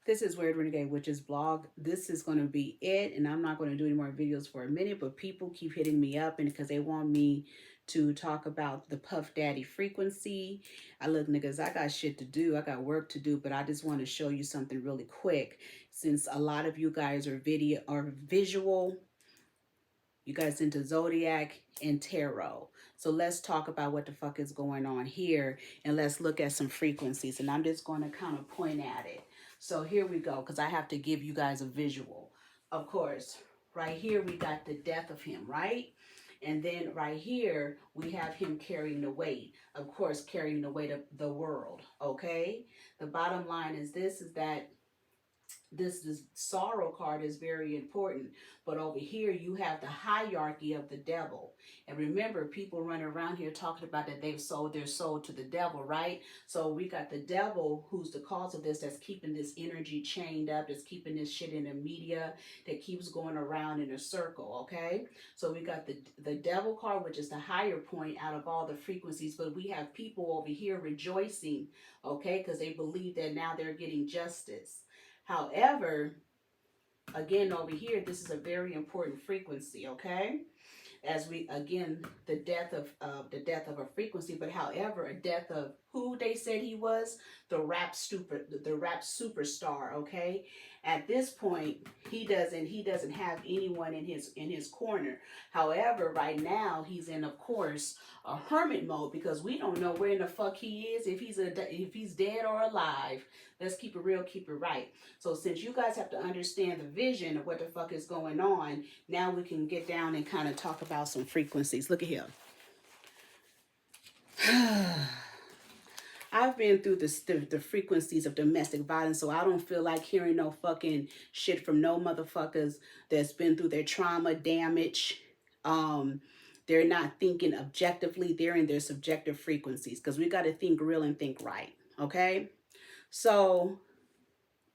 This is Weird Renegade Witches blog. This is going to be it, and I'm not going to do any more videos for a minute, but people keep hitting me up and because they want me to talk about the Puff Daddy frequency. I look, niggas, I got shit to do. I got work to do, but I just want to show you something really quick since a lot of you guys are video or visual. You guys into zodiac and tarot. So let's talk about what the fuck is going on here and let's look at some frequencies. And I'm just going to kind of point at it. So here we go, because I have to give you guys a visual. Of course, right here we got the death of him, right? And then right here, we have him carrying the weight. Of course, carrying the weight of the world, okay? The bottom line is this, is that this sorrow card is very important, but over here you have the hierarchy of the devil. And remember, people run around here talking about that they've sold their soul to the devil, right? So we got the devil, who's the cause of this, that's keeping this energy chained up, that's keeping this shit in the media, that keeps going around in a circle, okay? So we got the devil card, which is the higher point out of all the frequencies, but we have people over here rejoicing, okay, because they believe that now they're getting justice. However, again, over here, this is a very important frequency, okay? As we, again, the death of a frequency, but however, a death of who they said he was, the rap superstar, okay? At this point, he doesn't have anyone in his corner. However, right now he's in, of course, a hermit mode, because we don't know where in the fuck he is, if he's dead or alive. Let's keep it real, keep it right. So since you guys have to understand the vision of what the fuck is going on, now we can get down and kind of talk about some frequencies. Look at here. I've been through the frequencies of domestic violence, so I don't feel like hearing no fucking shit from no motherfuckers that's been through their trauma, damage. They're not thinking objectively. They're in their subjective frequencies, because we got to think real and think right, okay? So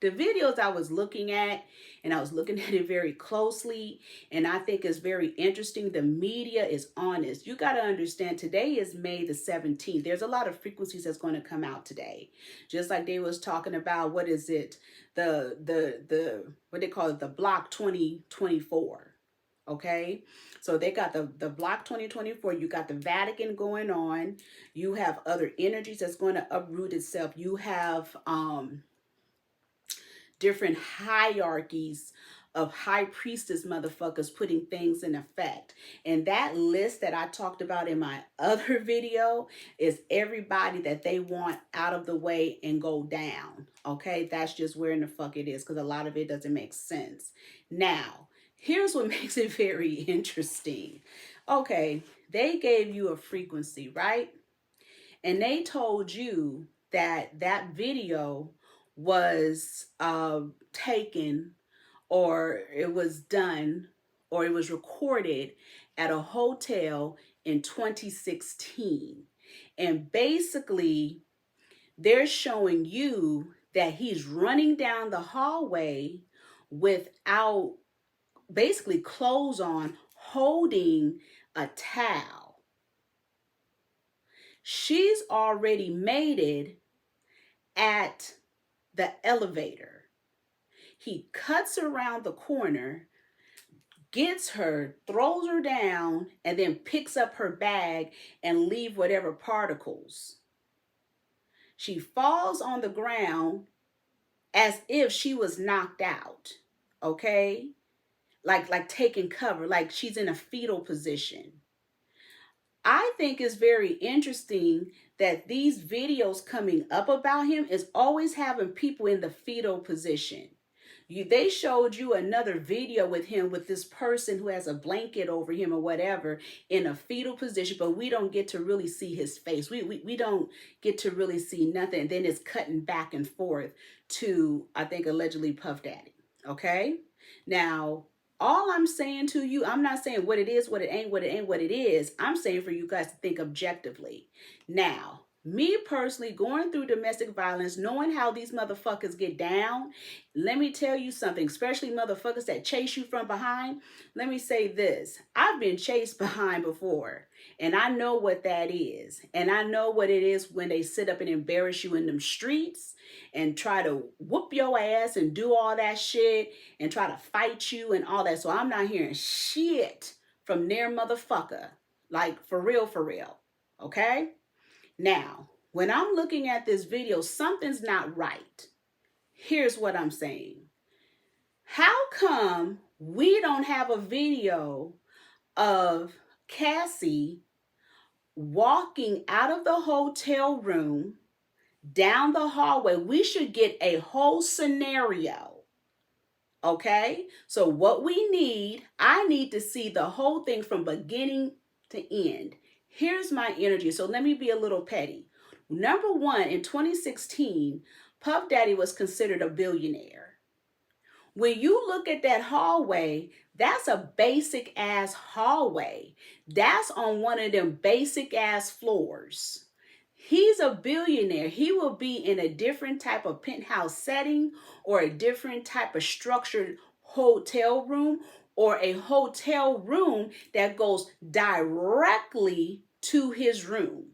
the videos I was looking at, and I was looking at it very closely, and I think it's very interesting. The media is honest. You got to understand, today is May the 17th. There's a lot of frequencies that's going to come out today. Just like they was talking about, what is it? The what they call it, the Block 2024. Okay, so they got the Block 2024. You got the Vatican going on. You have other energies that's going to uproot itself. You have different hierarchies of high priestess motherfuckers putting things in effect. And that list that I talked about in my other video is everybody that they want out of the way and go down. Okay, that's just where in the fuck it is, because a lot of it doesn't make sense. Now, here's what makes it very interesting. Okay, they gave you a frequency, right? And they told you that that video was taken, or it was done, or it was recorded at a hotel in 2016. And basically, they're showing you that he's running down the hallway without basically clothes on, holding a towel. She's already made it at the elevator. He cuts around the corner, gets her, throws her down, and then picks up her bag and leave whatever particles. She falls on the ground as if she was knocked out, okay? Like taking cover, like she's in a fetal position. I think it's very interesting that these videos coming up about him is always having people in the fetal position. They showed you another video with him, with this person who has a blanket over him or whatever, in a fetal position, but we don't get to really see his face. We don't get to really see nothing. And then it's cutting back and forth to, I think, allegedly Puff Daddy. Okay? Now, all I'm saying to you, I'm not saying what it is, what it ain't, what it ain't, what it is. I'm saying for you guys to think objectively. Now, Me personally, going through domestic violence, knowing how these motherfuckers get down, let me tell you something, especially motherfuckers that chase you from behind. Let me say this. I've been chased behind before, and I know what that is. And I know what it is when they sit up and embarrass you in them streets and try to whoop your ass and do all that shit and try to fight you and all that. So I'm not hearing shit from their motherfucker. Like, for real, for real. Okay? Now, when I'm looking at this video, something's not right. Here's what I'm saying. How come we don't have a video of Cassie walking out of the hotel room down the hallway? We should get a whole scenario. Okay? So what we need, I need to see the whole thing from beginning to end. Here's my energy. So let me be a little petty. Number one, in 2016, Puff Daddy was considered a billionaire. When you look at that hallway, that's a basic ass hallway. That's on one of them basic ass floors. He's a billionaire. He will be in a different type of penthouse setting or a different type of structured hotel room or a hotel room that goes directly to his room.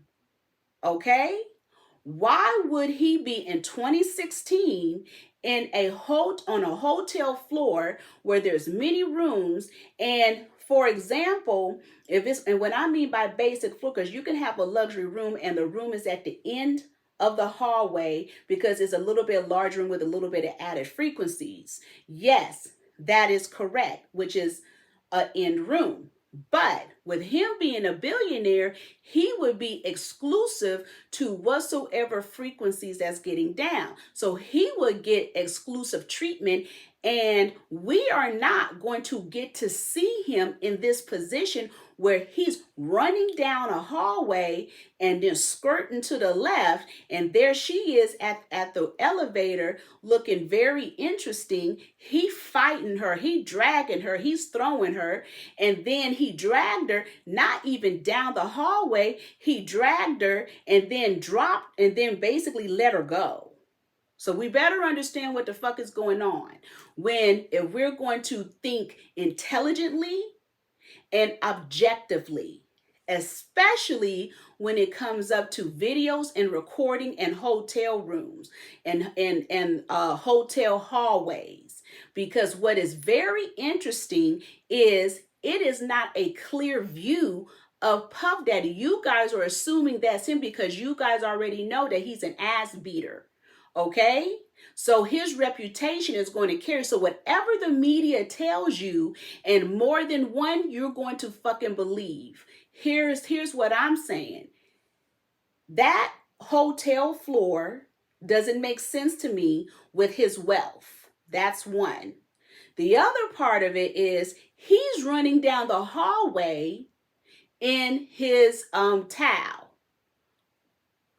Okay? Why would he be in 2016 in on a hotel floor where there's many rooms? And for example, and what I mean by basic floor, because you can have a luxury room and the room is at the end of the hallway because it's a little bit larger room with a little bit of added frequencies. Yes, that is correct, which is an end room. But with him being a billionaire, he would be exclusive to whatsoever frequencies that's getting down. So he would get exclusive treatment, and we are not going to get to see him in this position where he's running down a hallway and then skirting to the left, and there she is at the elevator looking very interesting. He fighting her, he dragging her, he's throwing her, and then he dragged her not even down the hallway, he dragged her and then dropped and then basically let her go. So we better understand what the fuck is going on if we're going to think intelligently and objectively, especially when it comes up to videos and recording and hotel rooms and hotel hallways. Because what is very interesting is it is not a clear view of Puff Daddy. You guys are assuming that's him because you guys already know that he's an ass beater. Okay? So his reputation is going to carry. So whatever the media tells you, and more than one, you're going to fucking believe. Here's what I'm saying. That hotel floor doesn't make sense to me with his wealth. That's one. The other part of it is he's running down the hallway in his towel.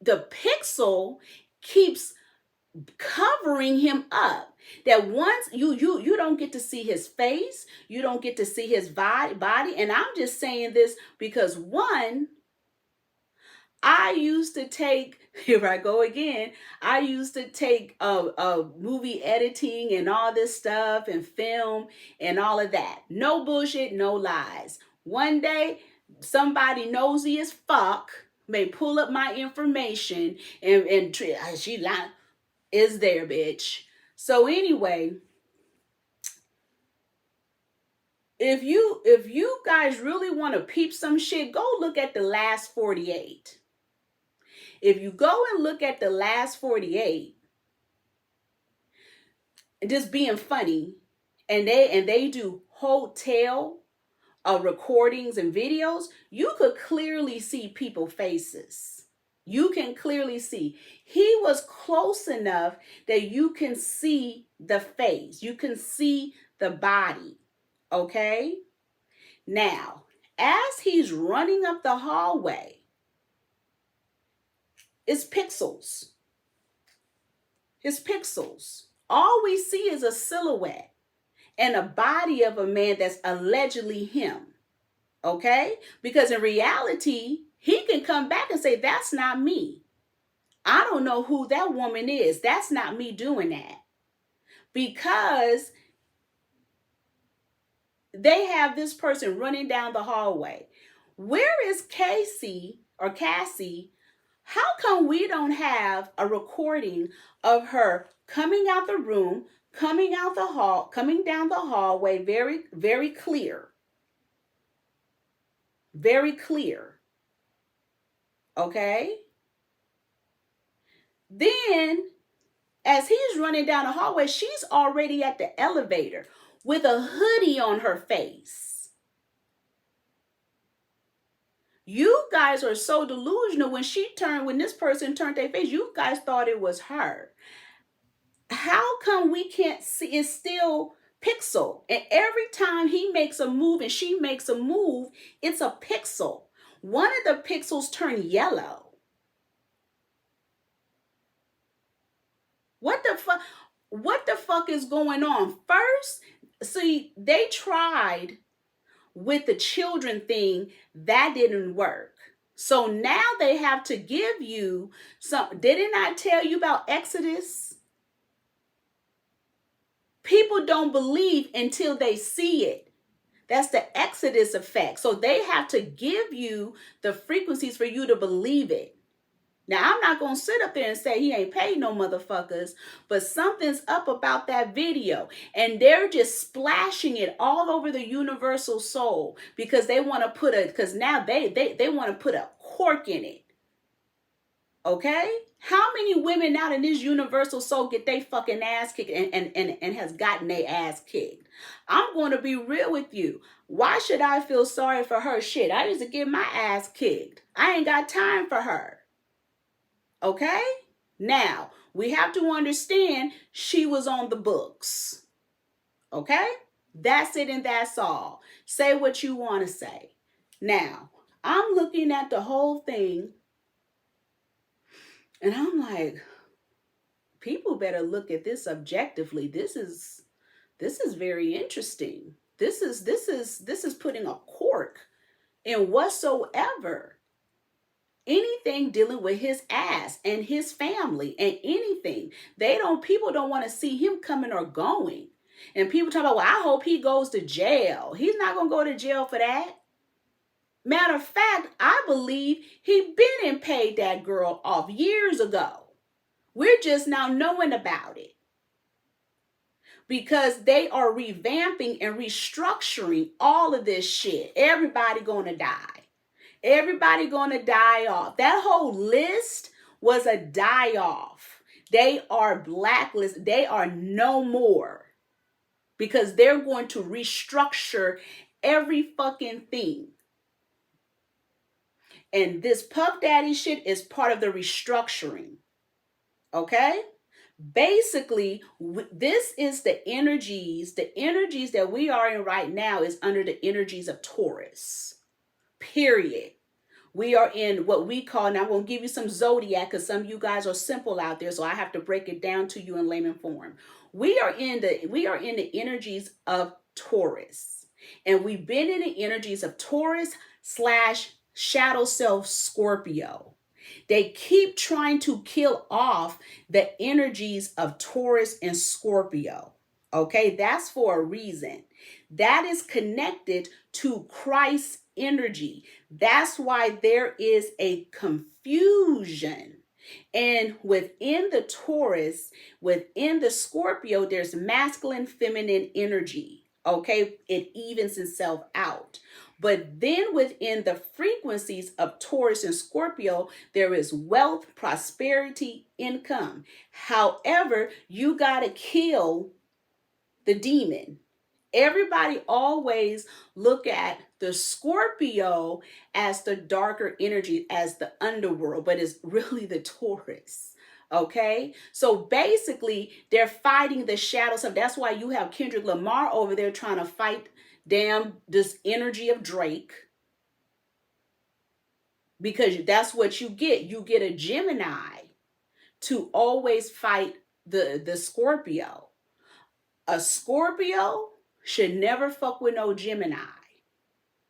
The pixel keeps covering him up, that once you don't get to see his face, you don't get to see his body. And I'm just saying this because one, I used to take, here I go again, I used to take movie editing and all this stuff and film and all of that. No bullshit, no lies. One day, somebody nosy as fuck may pull up my information and she lying. Is there, bitch. So anyway, if you guys really want to peep some shit, go look at the last 48. If you go and look at the last 48, just being funny, and they do hotel recordings and videos, you could clearly see people's faces. You can clearly see. He was close enough that you can see the face. You can see the body. Okay? Now, as he's running up the hallway, it's pixels. It's pixels. All we see is a silhouette and a body of a man that's allegedly him. Okay? Because in reality, he can come back and say, that's not me. I don't know who that woman is. That's not me doing that. Because they have this person running down the hallway. Where is Casey or Cassie? How come we don't have a recording of her coming out the room, coming out the hall, coming down the hallway, very, very clear. Very clear. Okay? Then, as he's running down the hallway, she's already at the elevator with a hoodie on her face. You guys are so delusional. When this person turned their face, you guys thought it was her. How come we can't see? It's still pixel. And every time he makes a move and she makes a move, it's a pixel. One of the pixels turn yellow. What the fuck is going on? First, see, they tried with the children thing. That didn't work. So now they have to give you some. Didn't I tell you about Exodus? People don't believe until they see it. That's the Exodus effect. So they have to give you the frequencies for you to believe it. Now, I'm not going to sit up there and say he ain't paid no motherfuckers, but something's up about that video. And they're just splashing it all over the universal soul because they want to because now they want to put a cork in it. Okay? How many women out in this universal soul get they fucking ass kicked and has gotten their ass kicked? I'm going to be real with you. Why should I feel sorry for her? Shit, I used to get my ass kicked. I ain't got time for her. Okay? Now, we have to understand she was on the books. Okay? That's it and that's all. Say what you want to say. Now, I'm looking at the whole thing and I'm like, people better look at this objectively. This is very interesting. This is putting a cork in whatsoever. Anything dealing with his ass and his family and anything. People don't want to see him coming or going. And people talk about, well, I hope he goes to jail. He's not going to go to jail for that. Matter of fact, I believe he been and paid that girl off years ago. We're just now knowing about it. Because they are revamping and restructuring all of this shit. Everybody going to die. Everybody gonna die off. That whole list was a die off. They are blacklisted. They are no more. Because they're going to restructure every fucking thing. And this Puff Daddy shit is part of the restructuring. Okay? Basically, this is the energies. The energies that we are in right now is under the energies of Taurus. Period. We are in what we call, now I'm going to give you some zodiac because some of you guys are simple out there, so I have to break it down to you in layman form. We are in the energies of Taurus. And we've been in the energies of Taurus / shadow self Scorpio. They keep trying to kill off the energies of Taurus and Scorpio. Okay, that's for a reason. That is connected to Christ's energy. That's why there is a confusion. And within the Taurus, within the Scorpio, there's masculine, feminine energy. Okay, it evens itself out. But then within the frequencies of Taurus and Scorpio, there is wealth, prosperity, income. However, you got to kill the demon. Everybody always look at the Scorpio as the darker energy, as the underworld, but it's really the Taurus. Okay, so basically they're fighting the shadows of. That's why you have Kendrick Lamar over there trying to fight this energy of Drake, because that's what you get. You get a Gemini to always fight the Scorpio. A Scorpio should never fuck with no Gemini.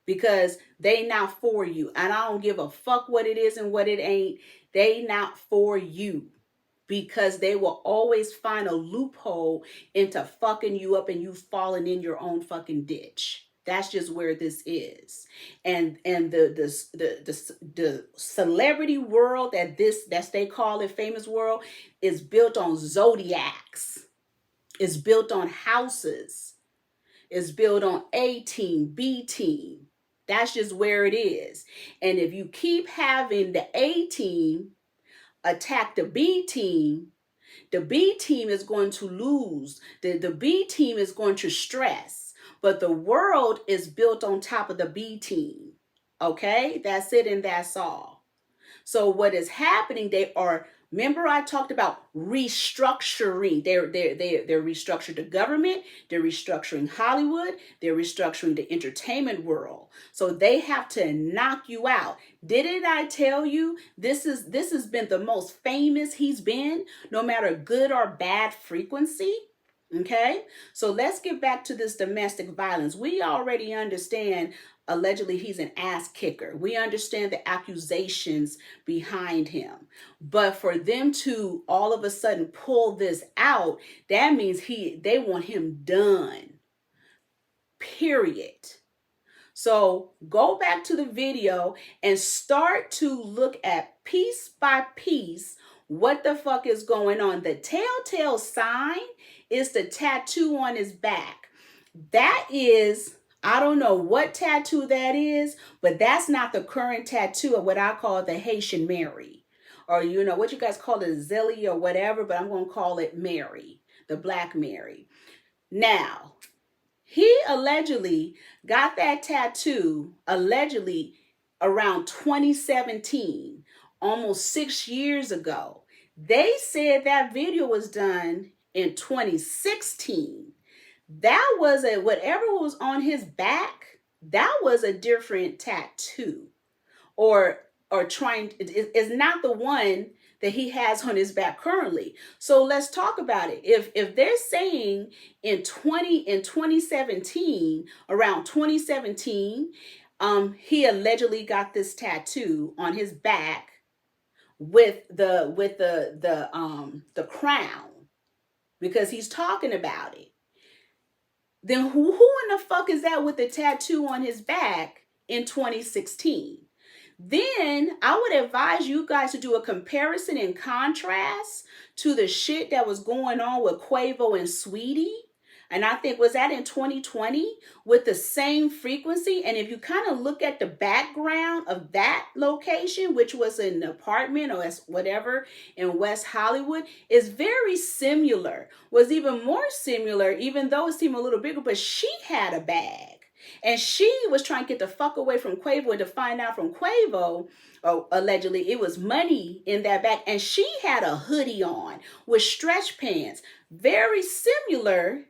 because they not for you. And I don't give a fuck what it is and what it ain't. They not for you, because they will always find a loophole into fucking you up and you falling in your own fucking ditch. That's just where this is. And the celebrity world that they call it, famous world, is built on zodiacs. It's built on houses. It's built on A team, B team. That's just where it is. And if you keep having the A team attack the B team is going to lose. The B team is going to stress. But the world is built on top of the B team. Okay? That's it and that's all. So what is happening, remember I talked about restructuring. They're restructuring the government, they're restructuring Hollywood, they're restructuring the entertainment world. So they have to knock you out. Didn't I tell you this has been the most famous he's been, no matter good or bad frequency? Okay, so let's get back to this domestic violence. We already understand allegedly he's an ass kicker. We understand the accusations behind him. But for them to all of a sudden pull this out, that means they want him done. Period. So go back to the video and start to look at piece by piece what the fuck is going on. The telltale sign is the tattoo on his back. That is, I don't know what tattoo that is, but that's not the current tattoo of what I call the Haitian Mary. Or what you guys call it, Zilly or whatever, but I'm going to call it Mary, the Black Mary. Now, he allegedly got that tattoo allegedly around 2017, almost 6 years ago. They said that video was done in 2016. That was whatever was on his back, that was a different tattoo. Or it's not the one that he has on his back currently. So let's talk about it. If they're saying in 2017, around 2017, he allegedly got this tattoo on his back with the crown, because he's talking about it. Then who in the fuck is that with the tattoo on his back in 2016? Then I would advise you guys to do a comparison and contrast to the shit that was going on with Quavo and Sweetie. And I think, was that in 2020 with the same frequency? And if you kind of look at the background of that location, which was an apartment or whatever in West Hollywood, is very similar. Was even more similar, even though it seemed a little bigger, but she had a bag. And she was trying to get the fuck away from Quavo, and to find out from Quavo, allegedly, it was money in that bag. And she had a hoodie on with stretch pants, very similar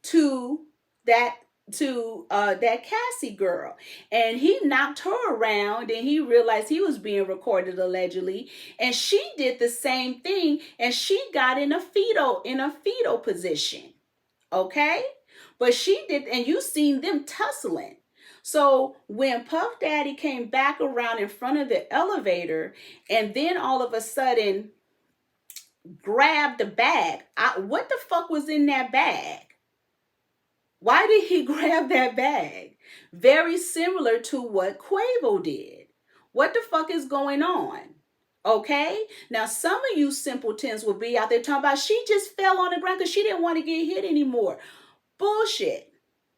to that Cassie girl. And he knocked her around, and he realized he was being recorded allegedly, and she did the same thing, and she got in a fetal position. Okay? But she did, and you seen them tussling. So when Puff Daddy came back around in front of the elevator, and then all of a sudden grabbed the bag, what the fuck was in that bag? Why did he grab that bag? Very similar to what Quavo did. What the fuck is going on? Okay? Now, some of you simpletons will be out there talking about she just fell on the ground because she didn't want to get hit anymore. Bullshit.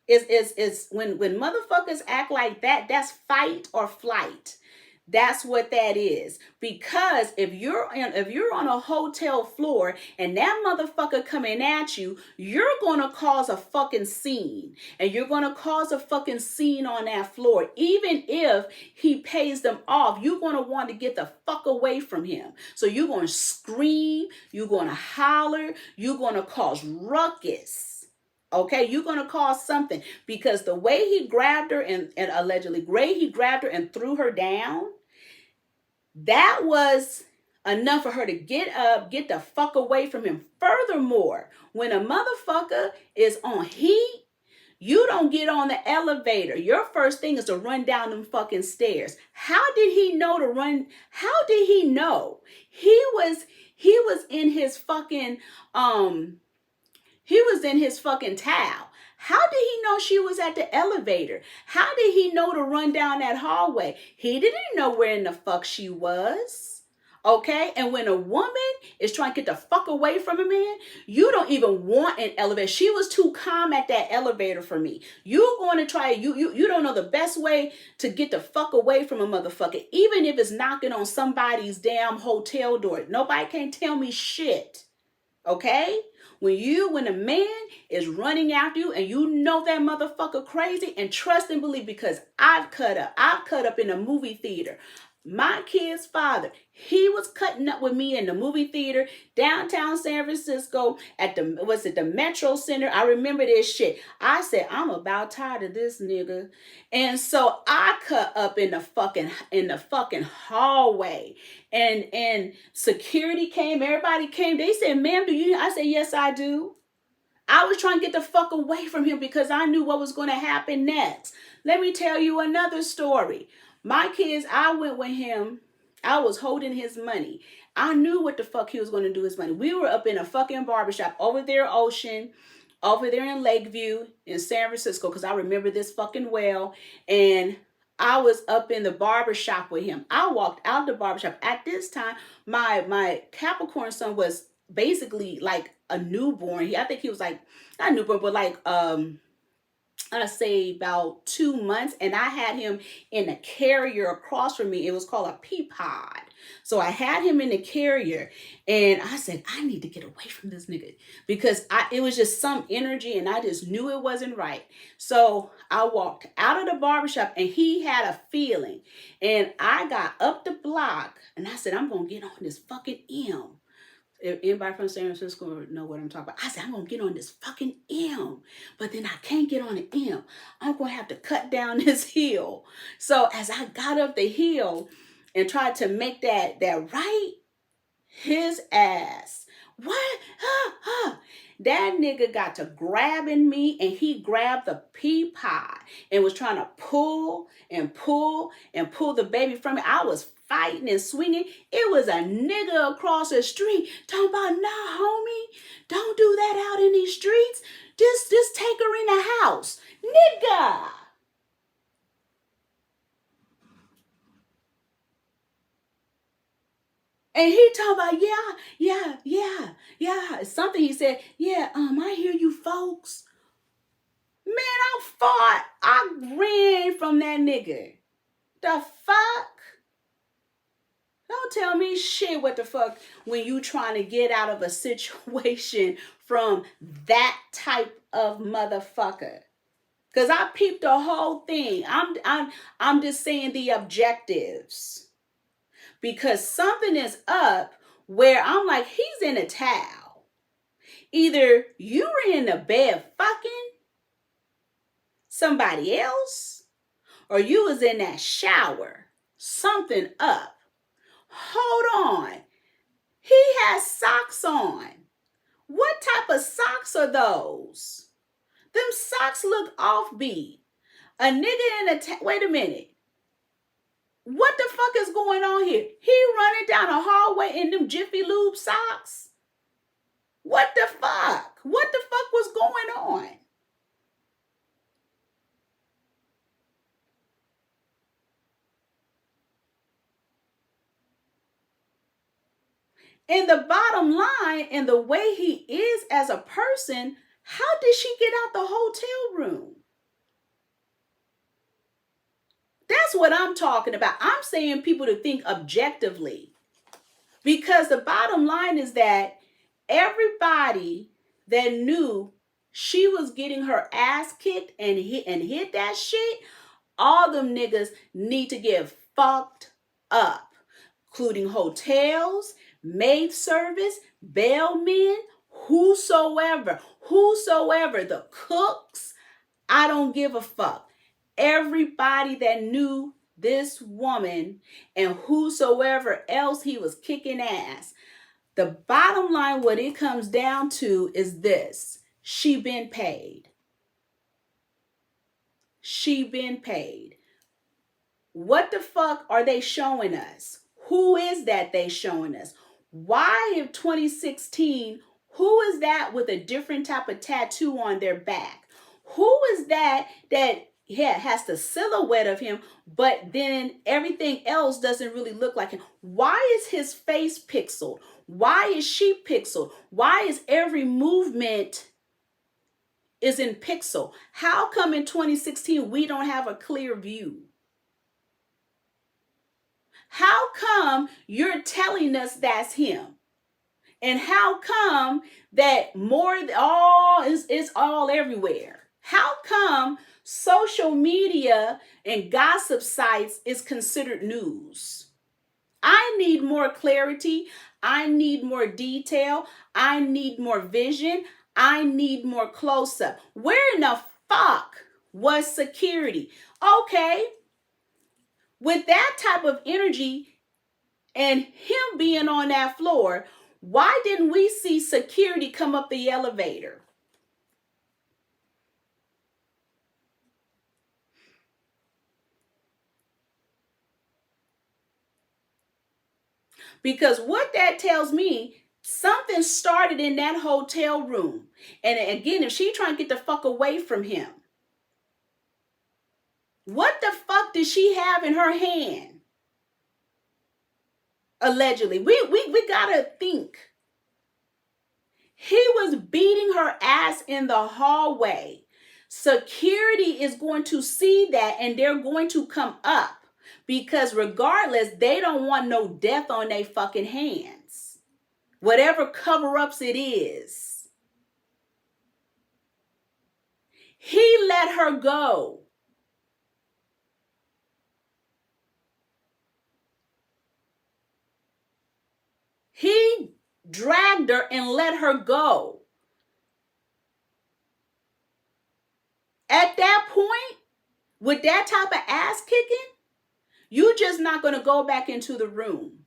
It's when motherfuckers act like that, that's fight or flight. That's what that is. Because if you're on a hotel floor and that motherfucker coming at you, you're gonna cause a fucking scene. And you're gonna cause a fucking scene on that floor. Even if he pays them off, you're gonna want to get the fuck away from him. So you're gonna scream, you're gonna holler, you're gonna cause ruckus. Okay, you're going to cause something, because the way he grabbed her and allegedly he grabbed her and threw her down, that was enough for her to get up, get the fuck away from him. Furthermore, when a motherfucker is on heat, You don't get on the elevator. Your first thing is to run down them fucking stairs. How did he know to run? How did he know? He was in his fucking towel. How did he know she was at the elevator? How did he know to run down that hallway? He didn't know where in the fuck she was. Okay, and when a woman is trying to get the fuck away from a man, you don't even want an elevator. She was too calm at that elevator for me. You're going to try, you don't know the best way to get the fuck away from a motherfucker, even if it's knocking on somebody's damn hotel door. Nobody can tell me shit. Okay? When a man is running after you and you know that motherfucker crazy, and trust and believe, because I've cut up in a movie theater. My kid's father, he was cutting up with me in the movie theater downtown San Francisco at the Metro Center. I remember this shit. I said, I'm about tired of this nigga. And so I cut up in the fucking hallway. And security came, everybody came. They said, ma'am, do you? I said, yes, I do. I was trying to get the fuck away from him because I knew what was going to happen next. Let me tell you another story. My kids, I went with him. I was holding his money. I knew what the fuck he was going to do with his money. We were up in a fucking barbershop over there, Ocean, over there in Lakeview in San Francisco, because I remember this fucking well. And I was up in the barbershop with him. I walked out the barbershop. At this time, my Capricorn son was basically like a newborn. I think he was like, not newborn, but like, I say about 2 months, and I had him in a carrier across from me. It was called a pea pod. So I had him in the carrier, and I said, I need to get away from this nigga, because it was just some energy, and I just knew it wasn't right. So I walked out of the barbershop, and he had a feeling, and I got up the block, and I said, I'm going to get on this fucking M. If anybody from San Francisco know what I'm talking about. I said, I'm going to get on this fucking M. But then I can't get on the M. I'm going to have to cut down this hill. So as I got up the hill and tried to make that right, his ass, what? That nigga got to grabbing me, and he grabbed the pea pod and was trying to pull the baby from me. I was fighting and swinging. It was a nigga across the street talking about, nah, homie, don't do that out in these streets. Just take her in the house. Nigga. And he talking about, yeah. Something he said, yeah, I hear you folks. Man, I ran from that nigga. The fuck? Don't tell me shit what the fuck when you trying to get out of a situation from that type of motherfucker. Cause I peeped the whole thing. I'm just saying the objectives. Because something is up where I'm like, he's in a towel. Either you were in the bed fucking somebody else, or you was in that shower. Something up. Hold on. He has socks on. What type of socks are those? Them socks look offbeat. A nigga in a wait a minute. What the fuck is going on here? He running down a hallway in them Jiffy Lube socks? What the fuck? What the fuck was going on? And the bottom line, and the way he is as a person, how did she get out the hotel room? That's what I'm talking about. I'm saying people to think objectively. Because the bottom line is that everybody that knew she was getting her ass kicked and hit that shit, all them niggas need to get fucked up. Including hotels, maid service, bellmen, whosoever, the cooks, I don't give a fuck. Everybody that knew this woman and whosoever else he was kicking ass. The bottom line, what it comes down to is this. She been paid. she been paid. What the fuck are they showing us? Who is that they showing us? Why in 2016, who is that with a different type of tattoo on their back? Who is that has the silhouette of him, but then everything else doesn't really look like him? Why is his face pixeled? Why is she pixeled? Why is every movement is in pixel? How come in 2016 we don't have a clear view? How come you're telling us that's him? And how come that more all is all everywhere? How come social media and gossip sites is considered news? I need more clarity. I need more detail. I need more vision. I need more close-up. Where in the fuck was security? Okay, with that type of energy and him being on that floor, why didn't we see security come up the elevator? Because what that tells me, something started in that hotel room. And again, if she trying to get the fuck away from him, what the fuck did she have in her hand? Allegedly. We gotta think. He was beating her ass in the hallway. Security is going to see that and they're going to come up. Because regardless, they don't want no death on their fucking hands. Whatever cover-ups it is. He let her go. He dragged her and let her go. At that point, with that type of ass kicking, you're just not going to go back into the room.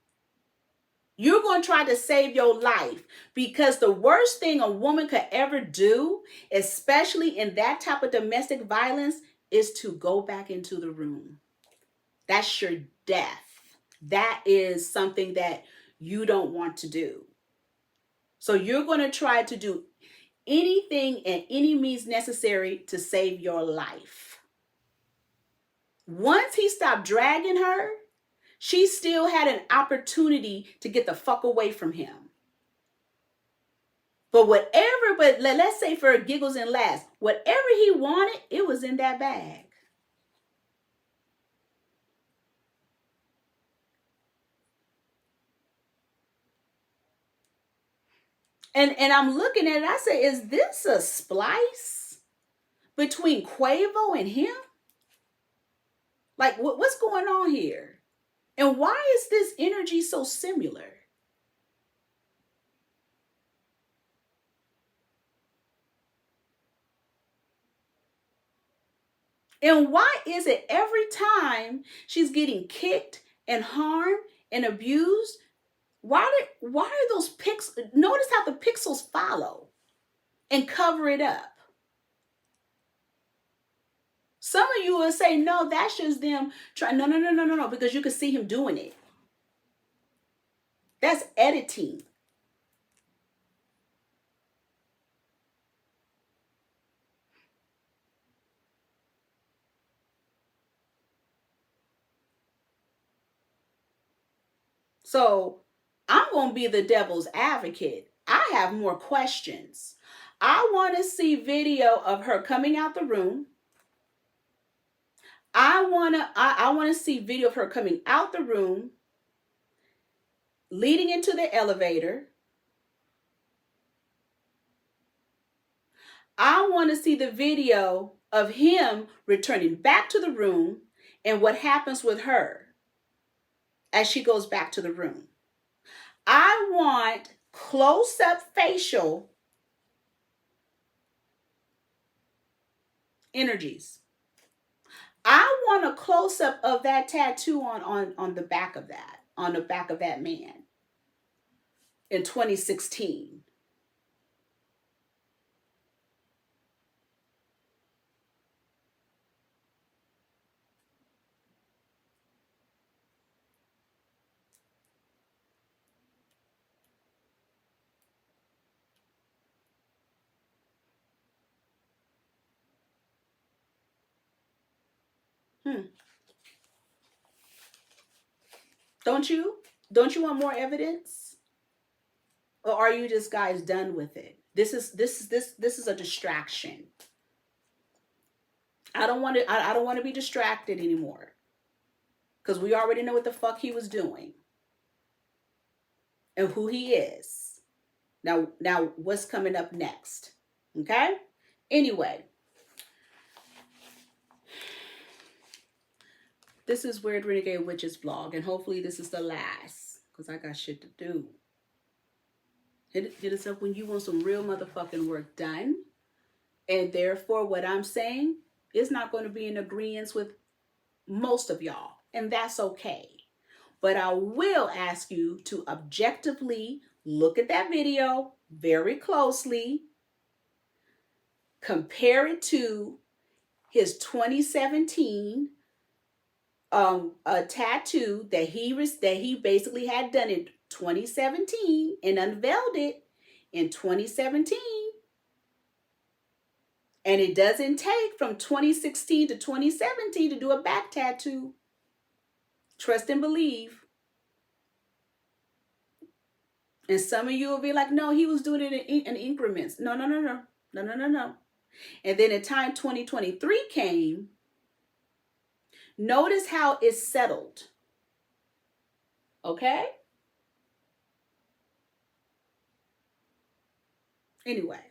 You're going to try to save your life, because the worst thing a woman could ever do, especially in that type of domestic violence, is to go back into the room. That's your death. That is something that you don't want to do. So you're going to try to do anything and any means necessary to save your life. Once he stopped dragging her, she still had an opportunity to get the fuck away from him. But let's say for giggles and laughs, whatever he wanted, it was in that bag. And I'm looking at it, I say, is this a splice between Quavo and him? Like, what's going on here? And why is this energy so similar? And why is it every time she's getting kicked and harmed and abused, why are those pixels? Notice how the pixels follow and cover it up. Some of you will say, no, that's just them trying. No, because you can see him doing it. That's editing. So I'm going to be the devil's advocate. I have more questions. I want to see video of her coming out the room. I want to see video of her coming out the room, leading into the elevator. I want to see the video of him returning back to the room and what happens with her as she goes back to the room. I want close-up facial energies. I want a close-up of that tattoo on the back of that man in 2016. Don't you? Don't you want more evidence? Or are you just guys done with it? This is a distraction. I don't want to I don't want to be distracted anymore. Because we already know what the fuck he was doing. And who he is. Now what's coming up next? Okay? Anyway. This is Weird Renegade Witches vlog, and hopefully this is the last, because I got shit to do. Hit us up when you want some real motherfucking work done. And therefore, what I'm saying is not going to be in agreement with most of y'all, and that's okay. But I will ask you to objectively look at that video very closely, compare it to his 2017 a tattoo that he basically had done in 2017 and unveiled it in 2017, and it doesn't take from 2016 to 2017 to do a back tattoo. Trust and believe. And some of you will be like, no, he was doing it in increments. No. And then in time 2023 came. Notice how it's settled. Okay? Anyway.